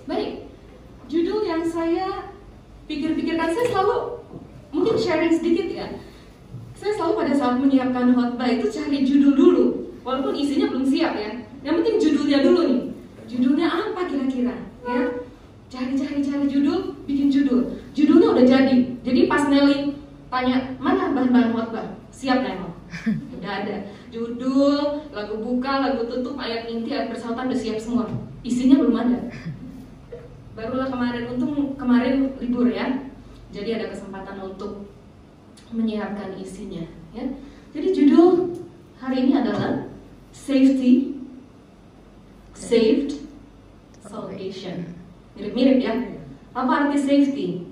Baik, judul yang saya pikir-pikirkan, saya selalu mungkin sharing sedikit ya. Saya selalu pada saat menyiapkan khotbah itu cari judul dulu, walaupun isinya belum siap ya. Yang penting judulnya dulu nih. Judulnya apa kira-kira? Ya, cari judul, bikin judul. Judulnya udah jadi pas Nelly tanya mana bahan-bahan khotbah, siap Nel. Udah ada judul, lagu buka, lagu tutup, ayat inti, ayat persautan udah siap semua. Isinya belum ada. Barulah kemarin, untung kemarin libur ya, jadi ada kesempatan untuk menyiapkan isinya ya. Jadi judul hari ini adalah Safety, Saved, Salvation. Mirip-mirip ya. Apa arti safety?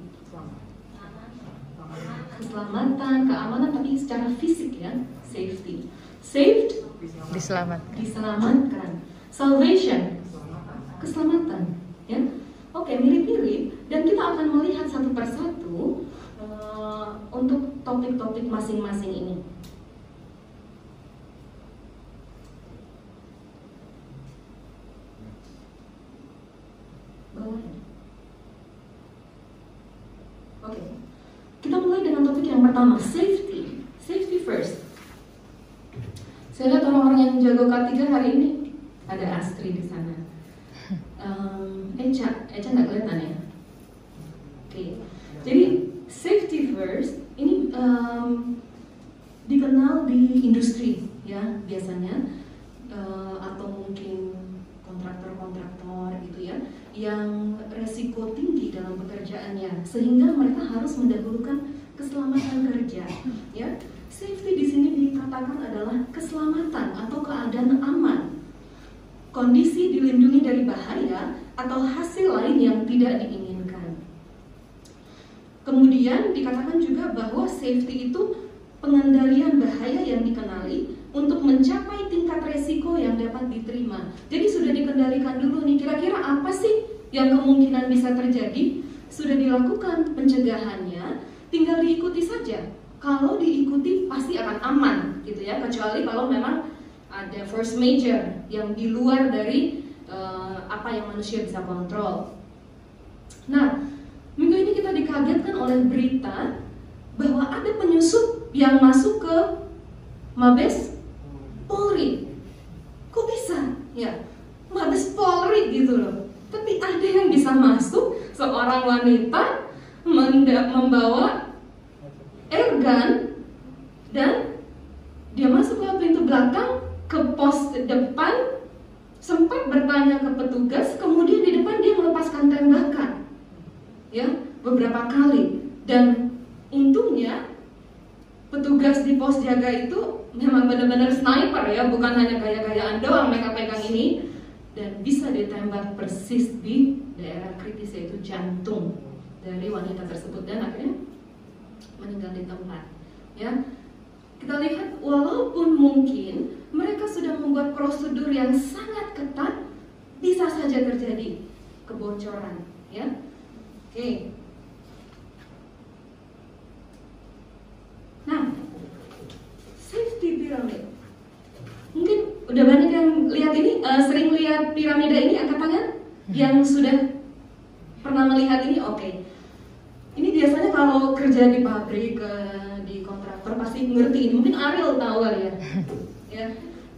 Keselamatan, keamanan, tapi secara fisik ya. Safety. Saved, diselamatkan. Salvation, keselamatan ya. Oke, mirip-mirip, dan kita akan melihat satu persatu untuk topik-topik masing-masing ini. Oke, kita mulai dengan topik yang pertama, safety. Safety first. Saya lihat orang-orang yang jago K3 hari ini. Ada Astri di sana. Eca nggak kelihatan ya? Oke. Jadi safety first ini dikenal di industri ya biasanya, atau mungkin kontraktor gitu ya, yang resiko tinggi dalam pekerjaannya, sehingga mereka harus mendahulukan keselamatan kerja ya. Safety di sini dikatakan adalah keselamatan atau keadaan aman, kondisi dilindungi dari bahaya atau hasil lain yang tidak diinginkan. Kemudian dikatakan juga bahwa safety itu pengendalian bahaya yang dikenali untuk mencapai tingkat resiko yang dapat diterima. Jadi sudah dikendalikan dulu nih, kira-kira apa sih yang kemungkinan bisa terjadi, sudah dilakukan pencegahannya, tinggal diikuti saja. Kalau diikuti pasti akan aman gitu ya, kecuali kalau memang ada force major yang di luar dari apa yang manusia bisa kontrol. Nah, minggu ini kita dikagetkan oleh berita bahwa ada penyusup yang masuk ke Mabes Polri. Kok bisa? Ya, Mabes Polri gitu loh. Tapi ada yang bisa masuk, seorang wanita membawa airgun, dan dia masuk ke pintu belakang, ke pos depan, sempat bertanya ke petugas, kemudian di depan dia melepaskan tembakan ya, beberapa kali. Dan untungnya petugas di pos jaga itu memang benar-benar sniper ya, bukan hanya gaya-gayaan doang mereka pegang ini, dan bisa ditembak persis di daerah kritis, yaitu jantung dari wanita tersebut, dan akhirnya meninggal di tempat ya. Kita lihat walaupun mungkin mereka sudah membuat prosedur yang sangat ketat, bisa saja terjadi kebocoran ya. Oke. Nah, safety pyramid. Mungkin udah banyak yang lihat ini, sering lihat piramida ini, angkat tangan yang sudah pernah melihat ini. Oke. Ini biasanya kalau kerja di pabrik, di kontraktor pasti ngerti ini. Mungkin Ariel tahu kali ya. Ya.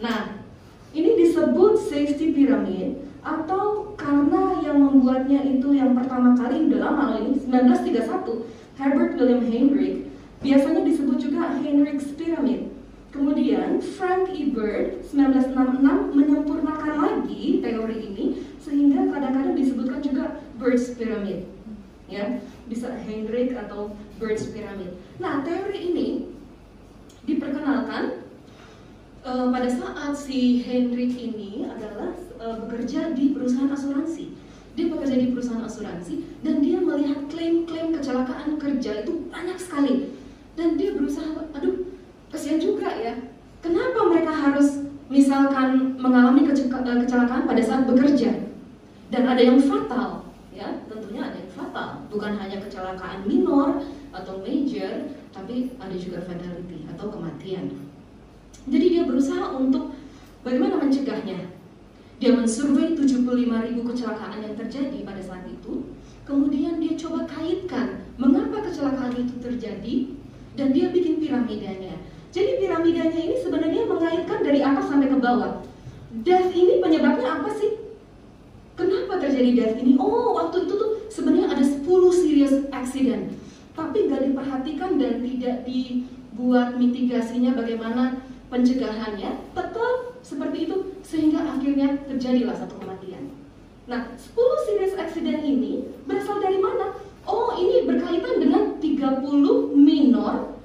Nah, ini disebut safety pyramid, atau karena yang membuatnya itu yang pertama kali udah lama ini, 1931, Herbert William Heinrich. Biasanya disebut juga Heinrich's Pyramid. Kemudian Frank E. Bird 1966 menyempurnakan lagi teori ini, sehingga kadang-kadang disebutkan juga Bird's Pyramid. Ya, bisa Heinrich atau Bird's Pyramid. Nah, teori ini diperkenalkan pada saat si Heinrich ini adalah bekerja di perusahaan asuransi. Dia bekerja di perusahaan asuransi dan dia melihat klaim-klaim kecelakaan kerja itu banyak sekali. Dan dia berusaha, aduh, kasihan juga ya. Kenapa mereka harus misalkan mengalami kecelakaan pada saat bekerja? Dan ada yang fatal, ya, tentunya ada yang fatal. Bukan hanya kecelakaan minor atau major, tapi ada juga fatality atau kematian. Jadi dia berusaha untuk bagaimana mencegahnya. Dia mensurvei 75.000 kecelakaan yang terjadi pada saat itu. Kemudian dia coba kaitkan mengapa kecelakaan itu terjadi, dan dia bikin piramidanya. Jadi piramidanya ini sebenarnya mengaitkan dari atas sampai ke bawah. Death ini penyebabnya apa sih? Kenapa terjadi death ini? Oh, waktu itu tuh sebenarnya ada 10 serious accident, tapi gak diperhatikan dan tidak dibuat mitigasinya, bagaimana pencegahannya. Tetap seperti itu sehingga akhirnya terjadilah satu kematian. Nah, 10 serious accident ini berasal dari mana? Oh, ini berkaitan dengan 30 minor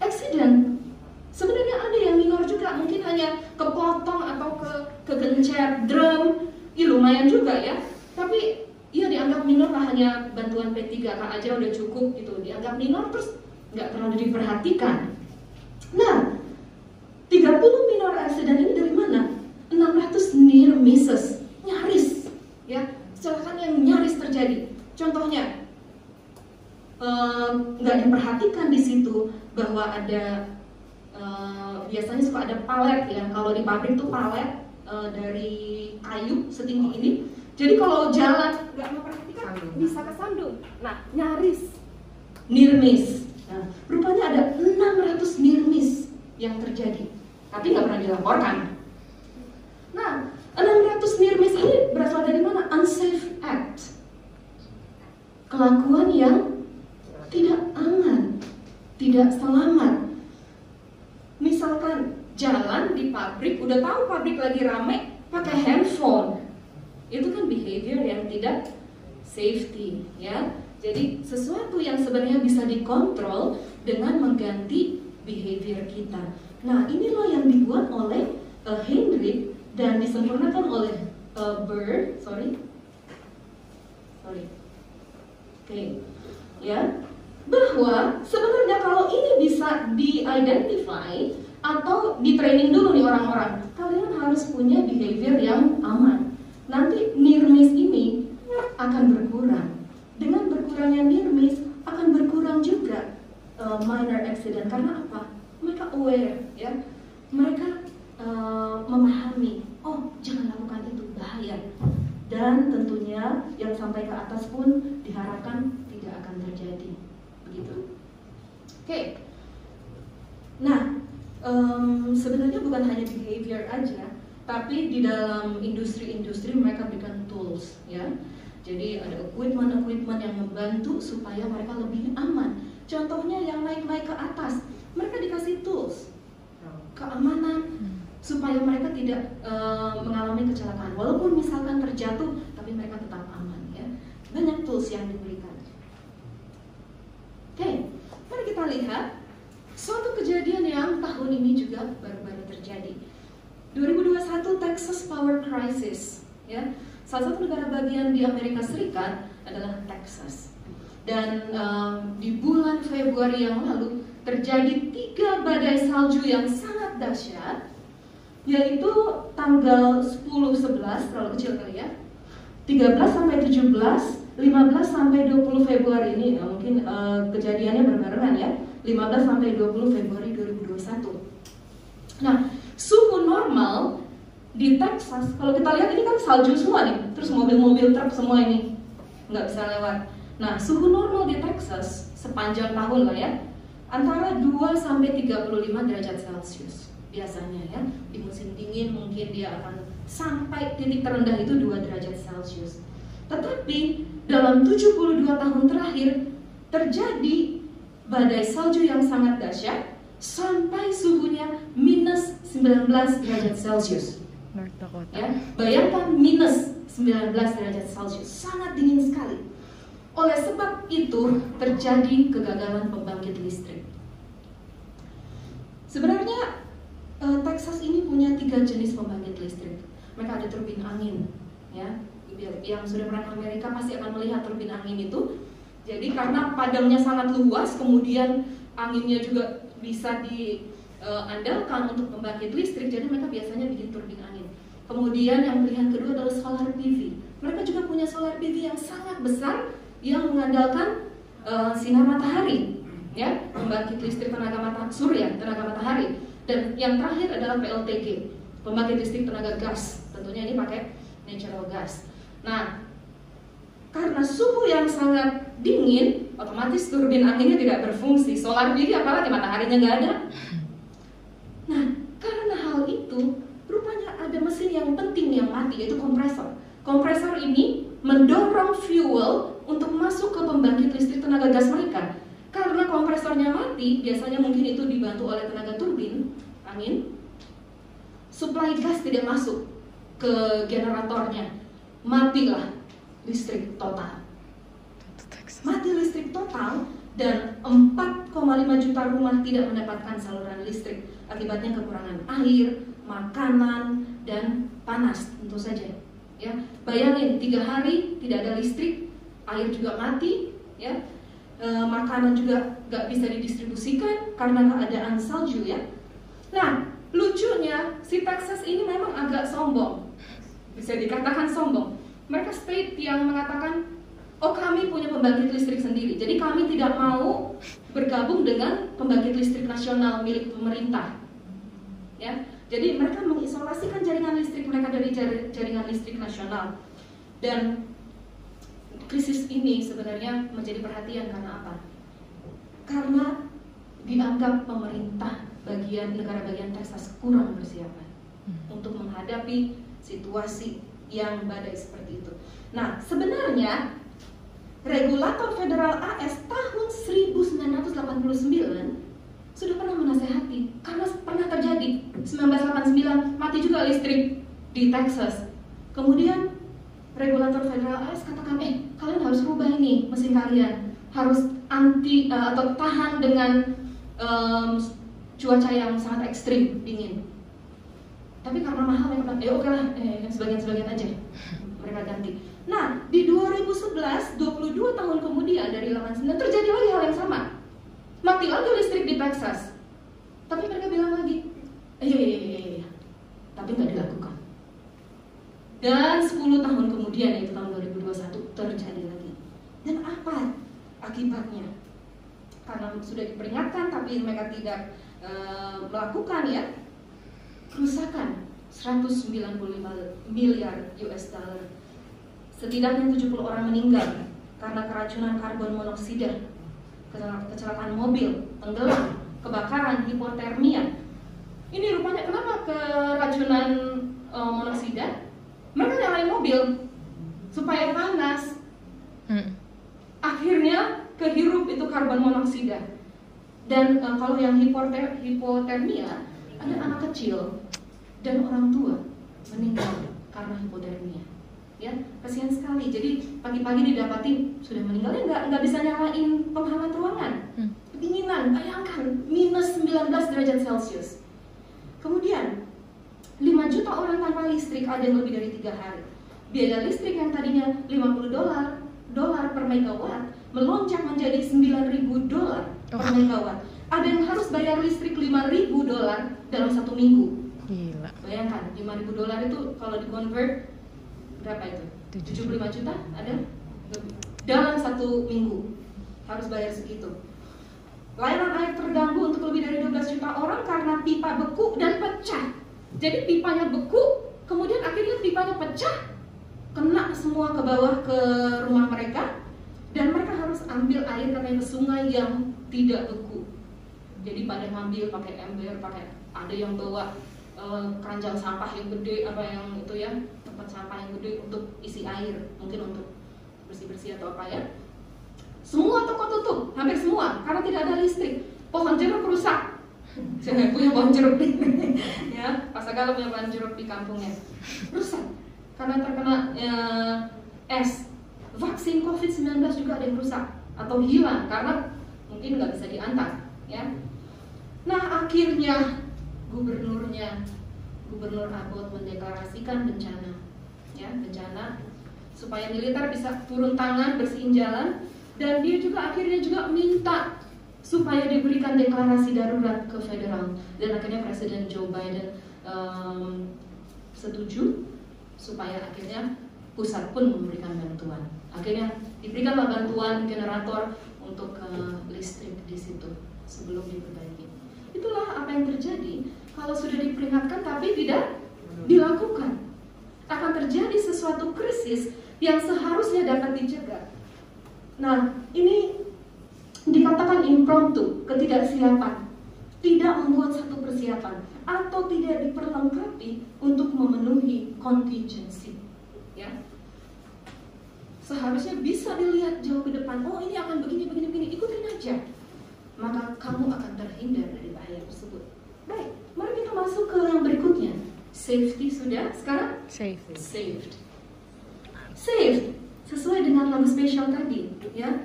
accident. Sebenarnya ada yang minor juga, mungkin hanya kepotong atau kegencet drum, ya lumayan juga ya. Tapi ya dianggap minor lah, hanya bantuan P3K aja udah cukup gitu. Dianggap minor terus nggak terlalu diperhatikan. Nah, 30 minor accident ini dari mana? 600 near misses, nyaris ya, kecelakaan yang nyaris terjadi. Contohnya nggak diperhatikan di situ bahwa ada biasanya suka ada palet ya, kalau di pabrik tuh palet dari kayu setinggi ini. Jadi kalau jalan nggak memperhatikan bisa kesandung. Nah, nyaris near miss. Nah, rupanya ada 600 near miss yang terjadi, tapi nggak pernah dilaporkan. Nah, 600 near miss ini berasal dari mana? Unsafe act, kelakuan yang tidak aman, tidak selamat. Misalkan jalan di pabrik, udah tahu pabrik lagi rame, pakai handphone, itu kan behavior yang tidak safety ya. Jadi sesuatu yang sebenarnya bisa dikontrol dengan mengganti behavior kita. Nah, ini loh yang dibuat oleh Hendrik dan disempurnakan oleh Bird, ya, bahwa sebenarnya kalau ini bisa di-identify atau di-training dulu nih orang-orang, kalian harus punya behavior yang aman. Nanti near miss ini akan berkurang. Dengan berkurangnya near miss akan berkurang juga minor accident. Karena apa? Mereka aware ya, mereka memahami, oh jangan lakukan itu, bahaya. Dan tentunya yang sampai ke atas pun diharapkan tidak akan terjadi. Begitu. Oke. Nah, sebenarnya bukan hanya behavior aja, tapi di dalam industri-industri mereka berikan tools ya. Jadi ada equipment yang membantu supaya mereka lebih aman. Contohnya yang naik-naik ke atas, mereka dikasih tools keamanan supaya mereka tidak mengalami kecelakaan. Walaupun misalkan terjatuh, tapi mereka tetap aman ya. Banyak tools yang diberikan. Oke, mari kita lihat suatu kejadian yang tahun ini juga baru-baru terjadi. 2021 Texas Power Crisis ya. Salah satu negara bagian di Amerika Serikat adalah Texas. Dan di bulan Februari yang lalu terjadi 3 badai salju yang sangat dahsyat, yaitu tanggal 10-11, terlalu kecil kali ya, 13 sampai 17, 15 sampai 20 Februari ini, mungkin kejadiannya berbarengan ya, 15 sampai 20 Februari 2021. Nah, suhu normal di Texas, kalau kita lihat ini kan salju semua nih, terus mobil-mobil truk semua ini nggak bisa lewat. Nah, suhu normal di Texas sepanjang tahun lah ya, antara 2 sampai 35 derajat Celcius biasanya ya. Di musim dingin mungkin dia akan sampai titik terendah itu 2 derajat Celcius. Tetapi dalam 72 tahun terakhir terjadi badai salju yang sangat dahsyat sampai suhunya minus 19 derajat Celcius. Ya, bayangkan minus 19 derajat Celcius, sangat dingin sekali. Oleh sebab itu terjadi kegagalan pembangkit listrik. Sebenarnya Texas ini punya 3 jenis pembangkit listrik. Mereka ada turbin angin, ya. Yang sudah pernah ke Amerika pasti akan melihat turbin angin itu. Jadi karena padangnya sangat luas, kemudian anginnya juga bisa diandalkan untuk pembangkit listrik, jadi mereka biasanya bikin turbin angin. Kemudian yang pilihan kedua adalah solar PV. Mereka juga punya solar PV yang sangat besar yang mengandalkan sinar matahari, ya, pembangkit listrik tenaga matahari. Dan yang terakhir adalah PLTG, pembangkit listrik tenaga gas. tentunya ini pakai natural gas. Nah, karena suhu yang sangat dingin, otomatis turbin anginnya tidak berfungsi. Solar PV apalagi mataharinya nggak ada. Nah, karena hal itu, rupanya ada mesin yang penting yang mati, yaitu kompresor. Kompresor ini mendorong fuel untuk masuk ke pembangkit listrik tenaga gas mereka. Karena kompresornya mati, biasanya mungkin itu dibantu oleh tenaga turbin angin, suplai gas tidak masuk ke generatornya, matilah listrik total. Mati listrik total, dan 4,5 juta rumah tidak mendapatkan saluran listrik. Akibatnya kekurangan air, makanan, dan panas tentu saja. Ya, bayangin 3 hari tidak ada listrik, air juga mati, ya, makanan juga nggak bisa didistribusikan karena keadaan salju, ya. Nah, lucunya si Texas ini memang agak sombong, bisa dikatakan sombong. Mereka state yang mengatakan, oh kami punya pembangkit listrik sendiri, jadi kami tidak mau bergabung dengan pembangkit listrik nasional milik pemerintah. Ya, jadi mereka mengisolasikan jaringan listrik mereka dari jaringan listrik nasional. Dan krisis ini sebenarnya menjadi perhatian karena apa? Karena dianggap pemerintah negara bagian Texas kurang persiapan untuk menghadapi situasi yang badai seperti itu. Nah, sebenarnya regulator federal AS tahun 1989 sudah pernah menasehati, karena pernah terjadi 1989 mati juga listrik di Texas. Kemudian regulator federal AS katakan, kalian harus rubah ini mesin kalian, harus anti atau tahan dengan cuaca yang sangat ekstrim dingin. Tapi karena mahal mereka bilang, oke lah, sebagian-sebagian aja mereka ganti. Nah, di 2011, 22 tahun kemudian dari 89 terjadi lagi hal yang sama. Mati lagi listrik di Texas. Tapi mereka bilang lagi, iya, tapi nggak dilakukan. Dan 10 tahun kemudian, yaitu tahun 2021, terjadi lagi. Dan apa akibatnya? Karena sudah diperingatkan, tapi mereka tidak melakukan, ya, kerusakan 195 miliar US dollar. Setidaknya 70 orang meninggal karena keracunan karbon monoksida, kecelakaan mobil, tenggelam, kebakaran, hipotermia. Ini rupanya kenapa keracunan monoksida? Mereka nyalain mobil supaya panas. Akhirnya kehirup itu karbon monoksida. Dan kalau yang hipotermia, ada anak kecil dan orang tua meninggal karena hipotermia. Ya, kasihan sekali. Jadi pagi-pagi didapati sudah meninggal, nggak bisa nyalain penghangat ruangan. Kedinginan, bayangkan minus 19 derajat Celcius. Kemudian 5 juta orang tanpa listrik, ada yang lebih dari 3 hari. Biaya listrik yang tadinya $50 per megawatt melonjak menjadi $9.000 per megawatt. Ada yang harus bayar listrik $5.000 dalam 1 minggu. Gila. Bayangkan, $5.000 itu kalau di-convert berapa itu? 75 juta ada? Dalam 1 minggu harus bayar segitu. Layanan air terganggu untuk lebih dari 12 juta orang karena pipa beku dan pecah. Jadi pipanya beku, kemudian akhirnya pipanya pecah, kena semua ke bawah ke rumah mereka, dan mereka harus ambil air katanya ke sungai yang tidak beku. Jadi pada ngambil pakai ember, ada yang bawa keranjang sampah yang gede, apa yang itu ya, tempat sampah yang gede untuk isi air, mungkin untuk bersih-bersih atau apa ya. Semua toko tutup, hampir semua, karena tidak ada listrik. Pohon jeruk rusak. Saya punya pohon jeruk ya, Pak Sagala punya pohon jeruk di kampungnya, rusak karena terkena es. Vaksin COVID-19 juga ada yang rusak atau hilang karena mungkin nggak bisa diantar, ya. Nah, akhirnya Gubernur Abbott mendeklarasikan bencana, ya, bencana supaya militer bisa turun tangan, bersihin jalan, dan dia juga akhirnya juga minta supaya diberikan deklarasi darurat ke federal, dan akhirnya Presiden Joe Biden setuju supaya akhirnya pusat pun memberikan bantuan. Akhirnya diberikanlah bantuan generator untuk listrik di situ sebelum diperbaiki. Itulah apa yang terjadi kalau sudah diperingatkan tapi tidak dilakukan. akan terjadi sesuatu krisis yang seharusnya dapat dicegah. Nah, ini dikatakan impromptu, ketidaksiapan, tidak membuat satu persiapan, atau tidak diperlengkapi untuk memenuhi contingency. Ya, seharusnya bisa dilihat jauh ke depan. Oh, ini akan begini, ikutin aja. Maka kamu akan terhindar dari bahaya tersebut. Baik, mari kita masuk ke yang berikutnya. Safety sudah, sekarang saved. Sesuai dengan lagu spesial tadi, ya.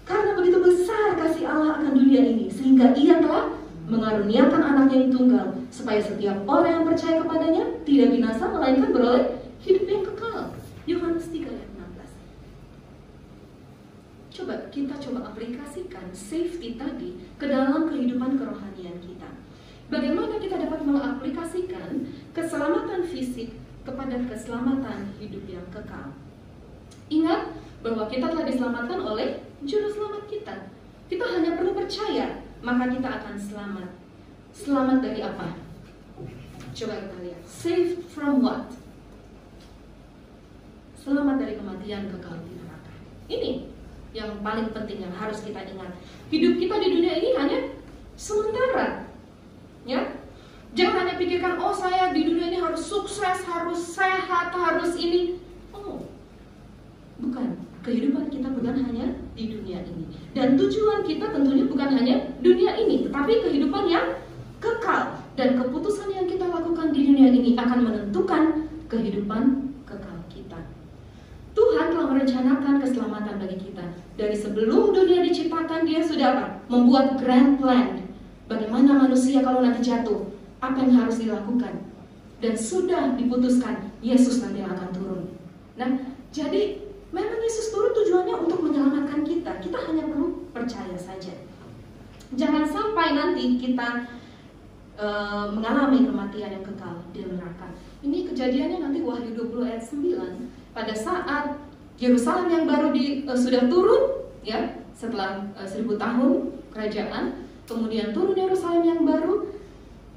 Karena begitu besar kasih Allah akan dunia ini, sehingga Ia telah mengaruniakan anaknya yang tunggal, supaya setiap orang yang percaya kepadanya tidak binasa, melainkan beroleh hidup yang kekal. Yohanes 3 ayat 16. Kita coba aplikasikan safety tadi ke dalam kehidupan kerohanian kita. Bagaimana kita dapat mengaplikasikan keselamatan fisik kepada keselamatan hidup yang kekal? Ingat bahwa kita telah diselamatkan oleh Juru Selamat kita. Kita hanya perlu percaya, maka kita akan selamat. Selamat dari apa? Coba kita lihat. Saved from what? Selamat dari kematian kekal di neraka. Ini yang paling penting yang harus kita ingat. Hidup kita di dunia ini hanya sementara. Ya, jangan hanya pikirkan, oh saya di dunia ini harus sukses, harus sehat, harus ini. Oh, bukan. Kehidupan kita bukan hanya di dunia ini. Dan tujuan kita tentunya bukan hanya dunia ini, tetapi kehidupan yang kekal. Dan keputusan yang kita lakukan di dunia ini akan menentukan kehidupan kekal kita. Tuhan telah merencanakan keselamatan bagi kita. Dari sebelum dunia diciptakan, Dia sudah apa? Membuat grand plan. Bagaimana manusia kalau nanti jatuh, apa yang harus dilakukan? Dan sudah diputuskan, Yesus nanti akan turun. Nah, jadi memang Yesus turun tujuannya untuk menyelamatkan kita. Kita hanya perlu percaya saja. Jangan sampai nanti kita mengalami kematian yang kekal di neraka. Ini kejadiannya nanti Wahyu 20 ayat 9. Pada saat Yerusalem yang baru sudah turun, ya, setelah 1000 tahun kerajaan, kemudian turun Yerusalem yang baru,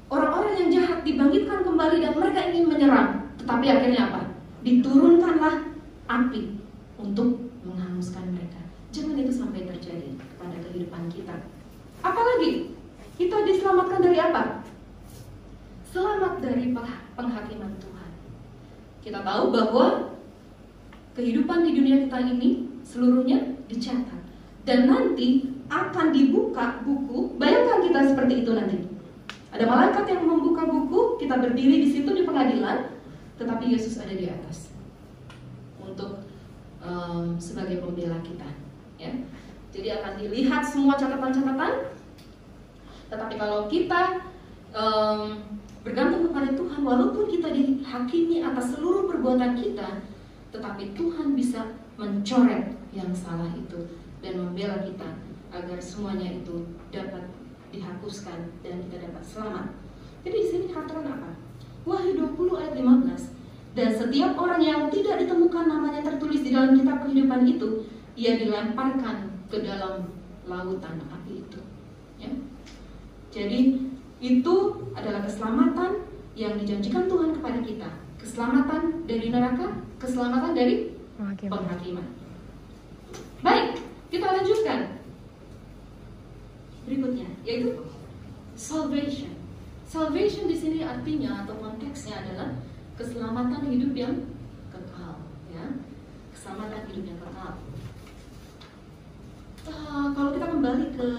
orang-orang yang jahat dibangkitkan kembali dan mereka ingin menyerang. Tetapi akhirnya apa? Diturunkanlah api untuk menghanguskan mereka. Jangan itu sampai terjadi kepada kehidupan kita. Apalagi kita diselamatkan dari apa? Selamat dari penghakiman Tuhan. Kita tahu bahwa kehidupan di dunia kita ini seluruhnya dicatat. Dan nanti akan dibuka buku. Bayangkan kita seperti itu nanti. Ada malaikat yang membuka buku, kita berdiri di situ di pengadilan, tetapi Yesus ada di atas untuk sebagai pembela kita. Ya. Jadi akan dilihat semua catatan-catatan. Tetapi kalau kita bergantung kepada Tuhan, walaupun kita dihakimi atas seluruh perbuatan kita, tetapi Tuhan bisa mencoret yang salah itu dan membela kita agar semuanya itu dapat dihapuskan dan kita dapat selamat. Jadi di sini katakan apa? Wahyu 20 ayat 15. Dan setiap orang yang tidak ditemukan namanya tertulis di dalam kitab kehidupan itu, ia dilemparkan ke dalam lautan api itu. Ya. Jadi itu adalah keselamatan yang dijanjikan Tuhan kepada kita. Keselamatan dari neraka, keselamatan dari penghakiman. Baik, kita lanjutkan. Berikutnya, yaitu salvation. Salvation di sini artinya atau konteksnya adalah keselamatan hidup yang kekal, ya. Keselamatan hidup yang kekal. Kalau kita kembali ke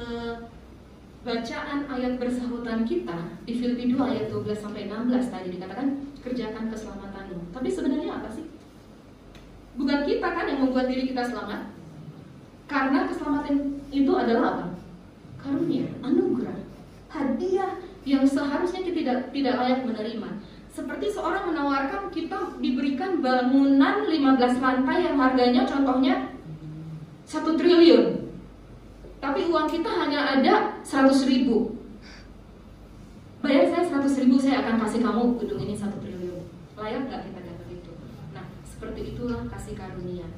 bacaan ayat bersahutan kita di Filipi 2 ayat 12 sampai 16 tadi dikatakan kerjakan keselamatanmu. Tapi sebenarnya apa sih? Bukan kita kan yang membuat diri kita selamat. Karena keselamatan itu adalah apa? Karunia, anugerah, hadiah yang seharusnya kita tidak layak menerima. Seperti seorang menawarkan kita diberikan bangunan 15 lantai yang harganya contohnya 1 triliun. Tapi uang kita hanya ada 100.000. Bayar saya 100.000, saya akan kasih kamu gedung ini 1 triliun. Layak gak kita dapat itu? Nah, seperti itulah kasih karunia.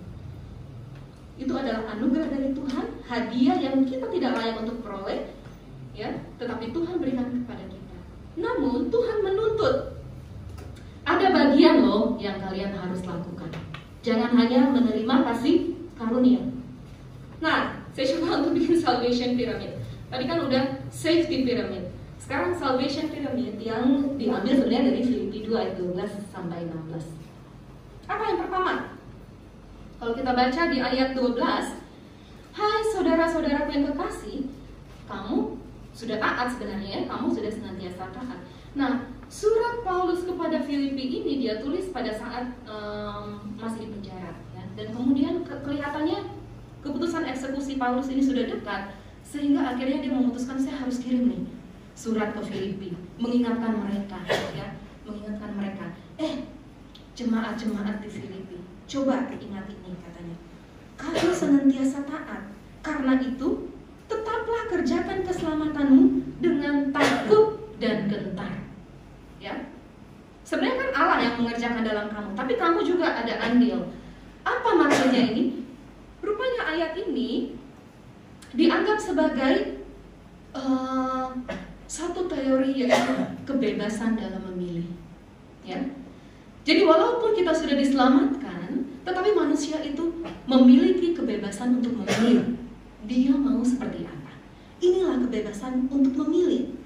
Itu adalah anugerah dari Tuhan, hadiah yang kita tidak layak untuk peroleh, ya, tetapi Tuhan berikan kepada kita. Namun Tuhan menuntut Ada bagian loh yang kalian harus lakukan. Jangan hanya menerima kasih karunia. Nah, saya coba untuk bikin salvation pyramid. Tadi kan udah safety pyramid. Sekarang salvation pyramid yang diambil sebenarnya dari Filipi 2 ayat 12 sampai 16. Apa yang pertama? Kalau kita baca di ayat 12, hai saudara-saudaraku yang kekasih, kamu sudah taat sebenarnya, kamu sudah senantiasa taat. Nah, surat Paulus kepada Filipi ini dia tulis pada saat masih di penjara, ya. Dan kemudian kelihatannya keputusan eksekusi Paulus ini sudah dekat, sehingga akhirnya dia memutuskan saya harus kirim nih surat ke Filipi, mengingatkan mereka, ya, mengingatkan mereka. Jemaat-jemaat di Filipi, coba ingat ini katanya. Kamu senantiasa taat, karena itu tetaplah kerjakan keselamatanmu dengan takut dan gentar. Ya, sebenarnya kan Allah yang mengerjakan dalam kamu, tapi kamu juga ada andil. Apa maksudnya ini? Rupanya ayat ini dianggap sebagai satu teori yaitu kebebasan dalam memilih. Ya, jadi walaupun kita sudah diselamatkan, tetapi manusia itu memiliki kebebasan untuk memilih. Dia mau seperti apa? Inilah kebebasan untuk memilih.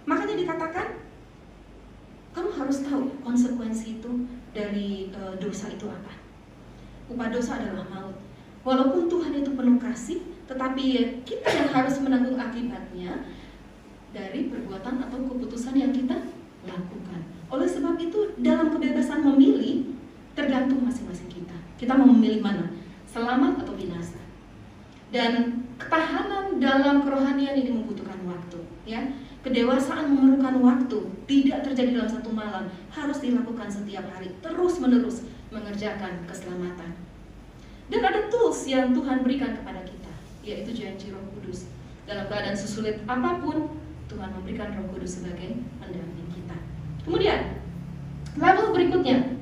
Makanya dikatakan kamu harus tahu konsekuensi itu dari dosa itu apa. Upah dosa adalah maut. Walaupun Tuhan itu penuh kasih, tetapi kita yang harus menanggung akibatnya dari perbuatan atau keputusan yang kita lakukan. Oleh sebab itu, dalam kebebasan memilih tergantung masing-masing kita. Kita mau memilih mana? Selamat atau binasa. Dan ketahanan dalam kerohanian ini membutuhkan waktu, ya. Kedewasaan memerlukan waktu, tidak terjadi dalam satu malam, harus dilakukan setiap hari, terus-menerus mengerjakan keselamatan. Dan ada tools yang Tuhan berikan kepada kita, yaitu janji Roh Kudus. Dalam keadaan sesulit apapun, Tuhan memberikan Roh Kudus sebagai pendamping kita. Kemudian, level berikutnya,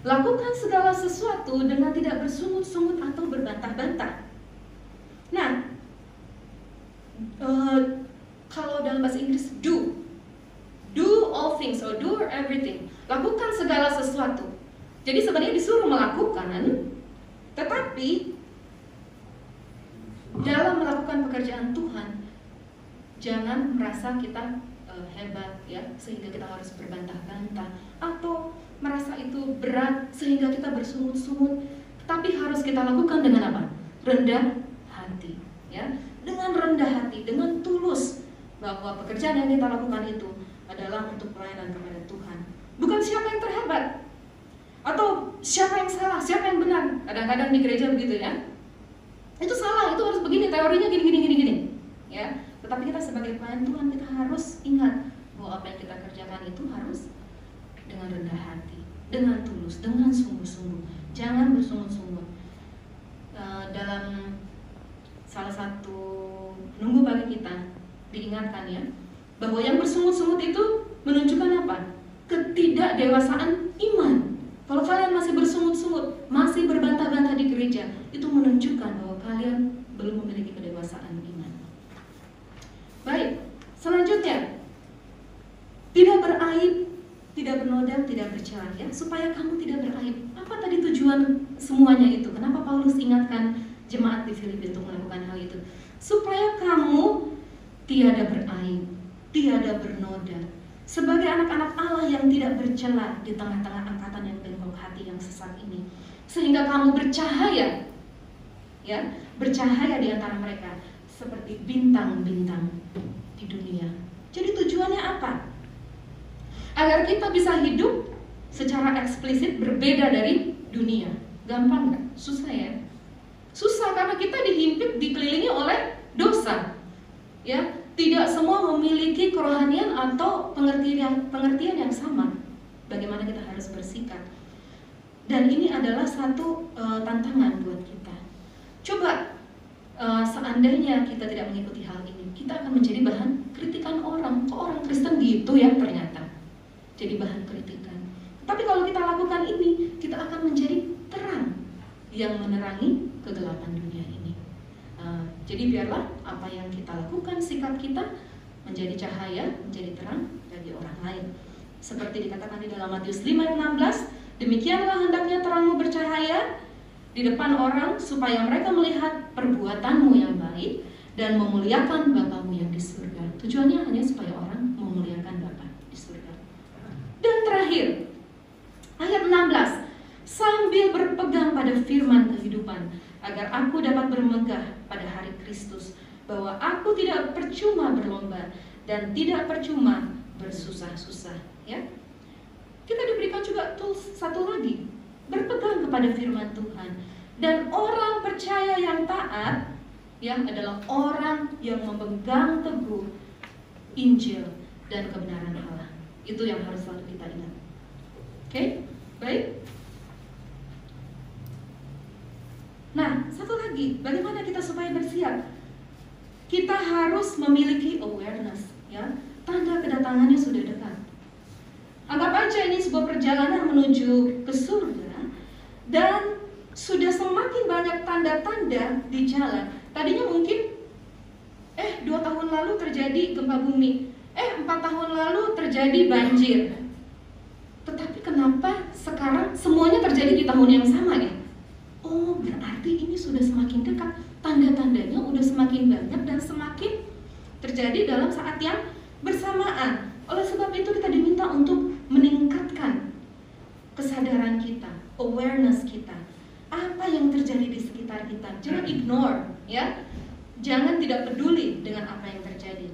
lakukan segala sesuatu dengan tidak bersungut-sungut atau berbantah-bantah. Nah, kalau dalam bahasa Inggris do all things or do everything, lakukan segala sesuatu. Jadi sebenarnya disuruh melakukan, tetapi dalam melakukan pekerjaan Tuhan jangan merasa kita hebat, ya, sehingga kita harus berbantah-bantah, atau merasa itu berat sehingga kita bersungut-sungut. Tapi harus kita lakukan dengan apa? Rendah hati, ya, dengan rendah hati, dengan tulus, bahwa pekerjaan yang kita lakukan itu adalah untuk pelayanan kepada Tuhan. Bukan siapa yang terhebat atau siapa yang salah, siapa yang benar. Kadang-kadang di gereja begitu, ya. Itu salah, itu harus begini, teorinya gini, ya. Tetapi kita sebagai pelayan Tuhan, kita harus ingat bahwa apa yang kita kerjakan itu harus dengan rendah hati, dengan tulus, dengan sungguh-sungguh. Jangan bersungut-sungut. Dalam salah satu penunggu bagi kita diingatkan, ya, bahwa yang bersungut-sungut itu menunjukkan apa? Ketidakdewasaan iman. Kalau kalian masih bersungut-sungut, masih berbantah-bantah di gereja, itu menunjukkan bahwa kalian belum memiliki kedewasaan iman. Baik, selanjutnya, tidak beraib, tidak bernoda, tidak bercela, ya, supaya kamu tidak beraib. Apa tadi tujuan semuanya itu? Kenapa Paulus ingatkan jemaat di Filipi untuk melakukan hal itu? Supaya kamu tiada beraib, tiada bernoda, sebagai anak-anak Allah yang tidak bercela di tengah-tengah angkatan yang bengkok hati yang sesat ini, sehingga kamu bercahaya, ya, bercahaya di antara mereka seperti bintang-bintang di dunia. Jadi tujuannya apa? Agar kita bisa hidup secara eksplisit berbeda dari dunia. Gampang nggak? Susah, ya? Susah karena kita dihimpit, dikelilingi oleh dosa, ya. Tidak semua memiliki kerohanian atau pengertian yang sama. Bagaimana kita harus bersikap? Dan ini adalah satu tantangan buat kita. Coba seandainya kita tidak mengikuti hal ini, kita akan menjadi bahan kritikan orang. Kok orang Kristen gitu, ya, ternyata jadi bahan kritikan. Tapi kalau kita lakukan ini, kita akan menjadi terang yang menerangi kegelapan dunia ini. Jadi biarlah apa yang kita lakukan, sikap kita menjadi cahaya, menjadi terang bagi orang lain. Seperti dikatakan di dalam Matius 5 ayat 16, demikianlah hendaknya terangmu bercahaya di depan orang, supaya mereka melihat perbuatanmu yang baik dan memuliakan Bapamu yang di surga. Tujuannya hanya supaya orang memuliakan Bapa di surga. Dan terakhir, ayat 16, sambil berpegang pada firman kehidupan, agar aku dapat bermegah pada hari Kristus, bahwa aku tidak percuma berlomba dan tidak percuma bersusah-susah. Ya, kita diberikan juga tools satu lagi, berpegang kepada firman Tuhan. Dan orang percaya yang taat, ya, adalah orang yang memegang teguh Injil dan kebenaran Allah. Itu yang harus selalu kita ingat. Oke, baik. Nah, satu lagi, bagaimana kita supaya bersiap? Kita harus memiliki awareness, ya. Tanda kedatangannya sudah dekat. Anggap aja ini sebuah perjalanan menuju ke surga, dan sudah semakin banyak tanda-tanda di jalan. Tadinya mungkin 2 tahun lalu terjadi gempa bumi, 4 tahun lalu terjadi banjir. Tetapi kenapa sekarang semuanya terjadi di tahun yang sama, ya? Oh, berarti ini sudah semakin dekat. Tanda-tandanya udah semakin banyak dan semakin terjadi dalam saat yang bersamaan. Oleh sebab itu kita diminta untuk meningkatkan kesadaran kita, awareness kita. Apa yang terjadi di sekitar kita? Jangan ignore, ya. Jangan tidak peduli dengan apa yang terjadi.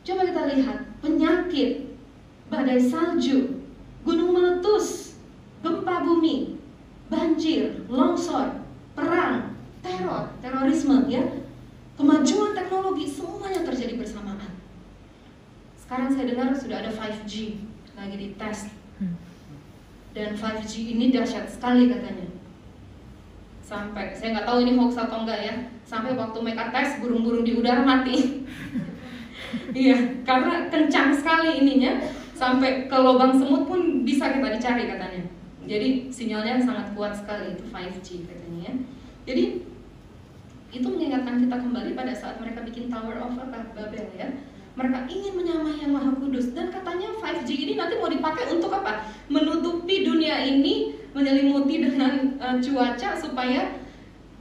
Coba kita lihat penyakit, badai salju, gunung meletus, gempa bumi, banjir, longsor, perang, teror, terorisme, ya. Kemajuan teknologi, semuanya terjadi bersamaan. Sekarang saya dengar sudah ada 5G lagi dites. Dan 5G ini dahsyat sekali katanya. Sampai, saya nggak tahu ini hoax atau enggak, ya. Sampai waktu mereka tes, burung-burung di udara mati. Iya, karena kencang sekali ininya, sampai ke lubang semut pun bisa kita dicari katanya. Jadi sinyalnya sangat kuat sekali, itu 5G katanya, ya. Jadi itu mengingatkan kita kembali pada saat mereka bikin Tower of Babel, ya. Mereka ingin menyamai yang Maha Kudus, dan katanya 5G ini nanti mau dipakai untuk apa? Menutupi dunia ini, menyelimuti dengan cuaca supaya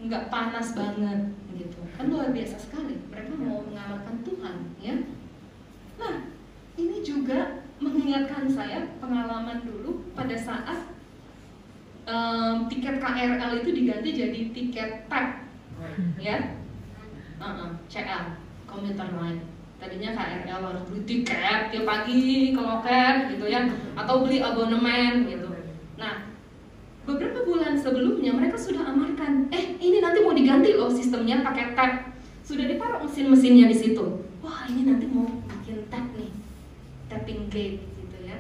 nggak panas banget, gitu. Kan luar biasa sekali. Mereka mau mengalahkan Tuhan, ya. Nah, ini juga mengingatkan saya pengalaman dulu pada saat tiket KRL itu diganti jadi tiket TAP, ya, CL, komuter lain. Tadinya KRL harus beli tiket tiap pagi ke loket, gitu, ya, atau beli abonemen, gitu. Nah, beberapa bulan sebelumnya mereka sudah amarkan, ini nanti mau diganti loh sistemnya pakai tap. Sudah ditaruh mesin-mesinnya di situ. Wah, ini nanti mau bikin tap nih, tapping gate, gitu, ya.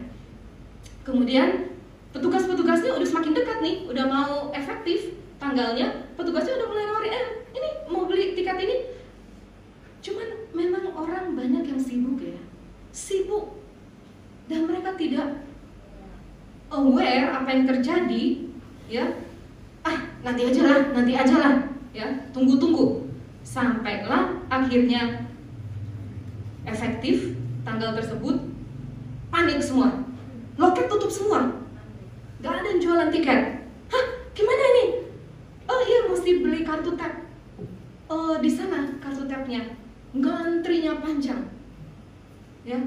Kemudian petugas-petugasnya udah semakin dekat nih, udah mau efektif tanggalnya. Petugasnya udah mulai nawarin, ini mau beli tiket ini. Cuman memang orang banyak yang sibuk, ya, sibuk, dan mereka tidak aware apa yang terjadi, ya. Nanti aja lah, ya, tunggu, sampailah akhirnya efektif tanggal tersebut, panik semua, loket tutup semua, gak ada yang jualan tiket. Gimana ini? Oh iya, mesti beli kartu tap. Di sana kartu tapnya, antrinya panjang, ya.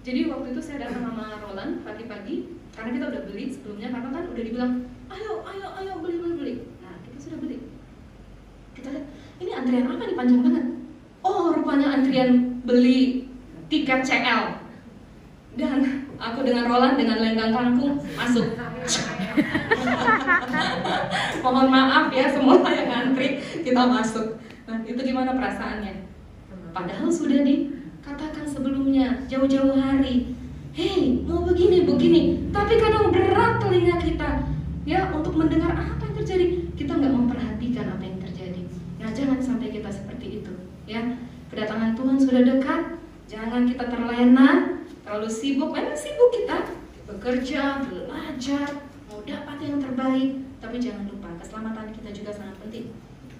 Jadi waktu itu saya datang sama Roland pagi-pagi, karena kita udah beli sebelumnya, karena kan udah dibilang ayo beli. Nah, kita sudah beli. Kita lihat, ini antrian apa nih, panjang banget. Oh, rupanya antrian beli tiket CL. Dan aku dengan Roland dengan lenggang kangkung masuk. Mohon maaf ya semua yang ngantri, kita masuk. Nah, itu gimana perasaannya? Padahal sudah dikatakan sebelumnya, jauh-jauh hari, hei, mau begini, tapi kadang berat telinga kita, ya, untuk mendengar apa yang terjadi. Kita nggak memperhatikan apa yang terjadi. Nah, jangan sampai kita seperti itu, ya. Kedatangan Tuhan sudah dekat, jangan kita terlena, terlalu sibuk. Memang sibuk kita, bekerja, belajar, mau dapat yang terbaik, tapi jangan lupa keselamatan kita juga sangat penting.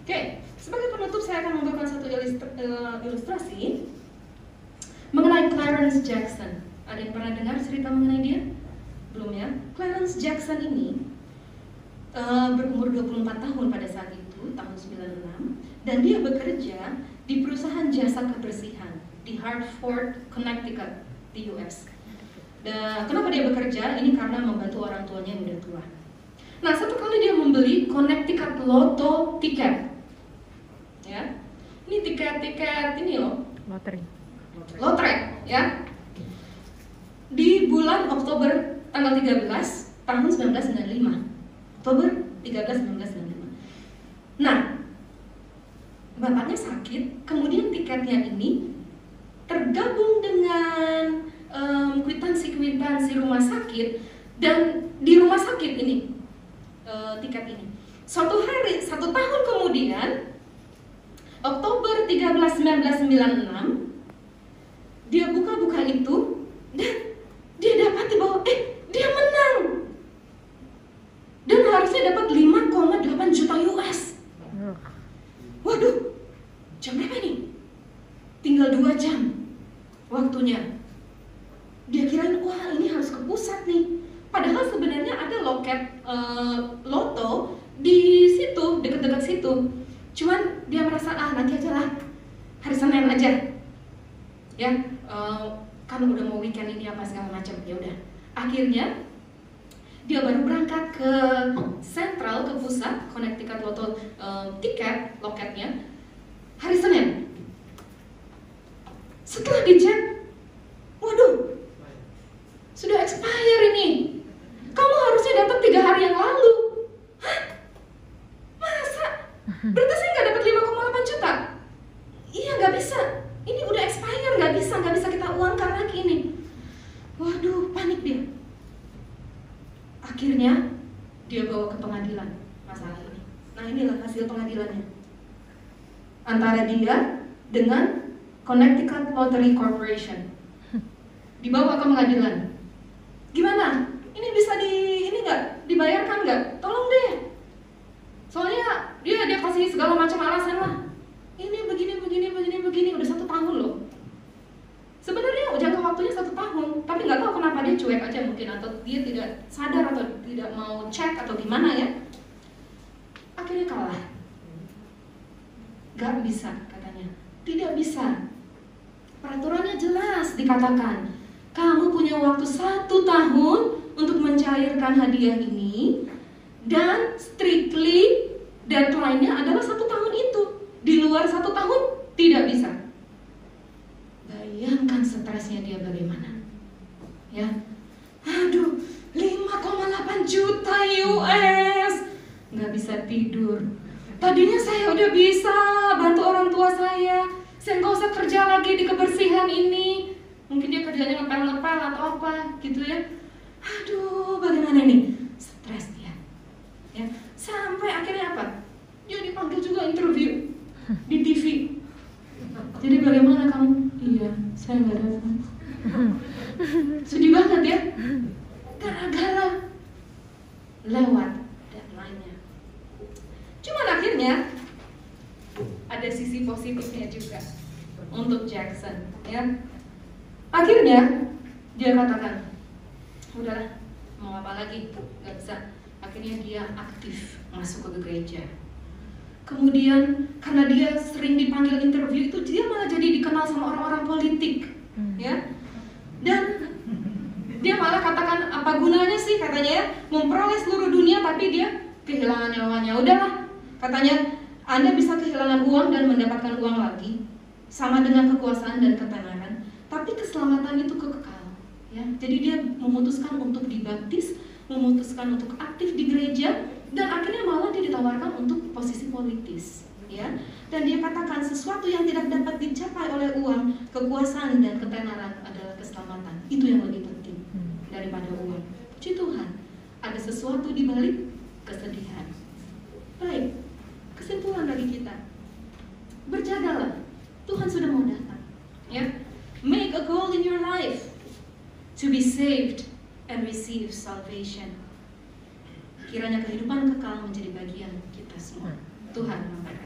Oke, sebagai penutup saya akan membawakan satu ilustrasi mengenai Clarence Jackson. Ada yang pernah dengar cerita mengenai dia? Belum ya? Clarence Jackson ini berumur 24 tahun pada saat itu, tahun 96, dan dia bekerja di perusahaan jasa kebersihan di Hartford, Connecticut, di US. Dan kenapa dia bekerja? Ini karena membantu orang tuanya yang udah tua. Nah, satu kali dia membeli Connecticut Lotto tiket. Ya. Ini tiket ini loh. Lotre, ya. Di bulan Oktober tanggal 13 tahun 1995. Oktober 13 1995. Nah, bapaknya sakit, kemudian tiketnya ini tergabung dengan kwitansi rumah sakit, dan di rumah sakit ini tiket ini. Suatu hari, 1 tahun kemudian, Oktober 13 1996, dia buka itu dan dia dapati bahwa dia menang. Dan harusnya dapat 5,8 juta US. Waduh, jam berapa ini? Tinggal 2 jam waktunya. Dia kirain, wah ini harus ke pusat nih. Padahal sebenarnya ada loket loto di situ, dekat-dekat situ. Cuman dia merasa, nanti aja lah, hari Senin aja. Ya, kan udah mau weekend ini apa segala macam. Ya udah. Akhirnya dia baru berangkat ke sentral, ke pusat Connecticut Lotto tiket loketnya hari Senin. Setelah dicek, waduh, sudah expire ini. Kamu harusnya dapat 3 hari yang lalu. Hah? Masa? Berarti saya nggak dapat 5,8 juta? Iya, nggak bisa. Ini udah expire, nggak bisa kita uangkan lagi ini. Waduh, panik dia. Akhirnya dia bawa ke pengadilan masalah ini. Nah, inilah hasil pengadilannya antara dia dengan Connecticut Lottery Corporation. Dibawa ke pengadilan. Gimana? Ini bisa ini nggak dibayarkan nggak? Tolong deh. Soalnya dia kasih segala macam alasan lah. Ini begini, udah 1 tahun loh. Sebenarnya jangka waktunya 1 tahun, tapi nggak tahu kenapa dia cuek aja mungkin, atau dia tidak sadar atau tidak mau cek atau gimana ya. Akhirnya kalah. Gak bisa katanya, tidak bisa. Peraturannya jelas dikatakan, kamu punya waktu 1 tahun untuk mencairkan hadiah ini, dan strictly deadline-nya adalah 1 tahun itu. Di luar 1 tahun tidak bisa. Bayangkan stresnya dia bagaimana. Ya. Aduh, 5,8 juta US. Nggak bisa tidur. Tadinya saya udah bisa bantu orang tua saya. Saya nggak usah kerja lagi di kebersihan ini. Mungkin dia kerjanya ngepel-ngepel atau apa gitu ya. Aduh, bagaimana nih? Stres dia. Ya. Sampai akhirnya apa? Dia dipanggil juga interview di TV. Jadi bagaimana kamu? Iya, saya nggak datang. Sedih banget ya. Gara-gara lewat deadline-nya. Cuman akhirnya ada sisi positifnya juga untuk Jackson, ya. Akhirnya dia katakan, udahlah, mau apa lagi? Gak bisa. Akhirnya dia aktif masuk ke gereja. Kemudian karena dia sering dipanggil interview itu, dia malah jadi dikenal sama orang-orang politik, ya. Dan dia malah katakan, apa gunanya sih katanya ya, memperoleh seluruh dunia tapi dia kehilangan nyawanya. Udahlah, katanya, Anda bisa kehilangan uang dan mendapatkan uang lagi, sama dengan kekuasaan dan ketenaran, tapi keselamatan itu kekal, ya. Jadi dia memutuskan untuk dibaptis, memutuskan untuk aktif di gereja, dan akhirnya malah dia ditawarkan untuk posisi politis, ya. Dan dia katakan sesuatu yang tidak dapat dicapai oleh uang, kekuasaan dan ketenaran adalah keselamatan. Itu yang lebih penting daripada uang. Puji Tuhan, ada sesuatu di balik kesedihan. Baik, kesimpulan bagi kita, berjagalah, Tuhan sudah mau datang, ya. Make a goal in your life to be saved and receive salvation. Kiranya kehidupan kekal menjadi bagian kita semua. Tuhan memberkati.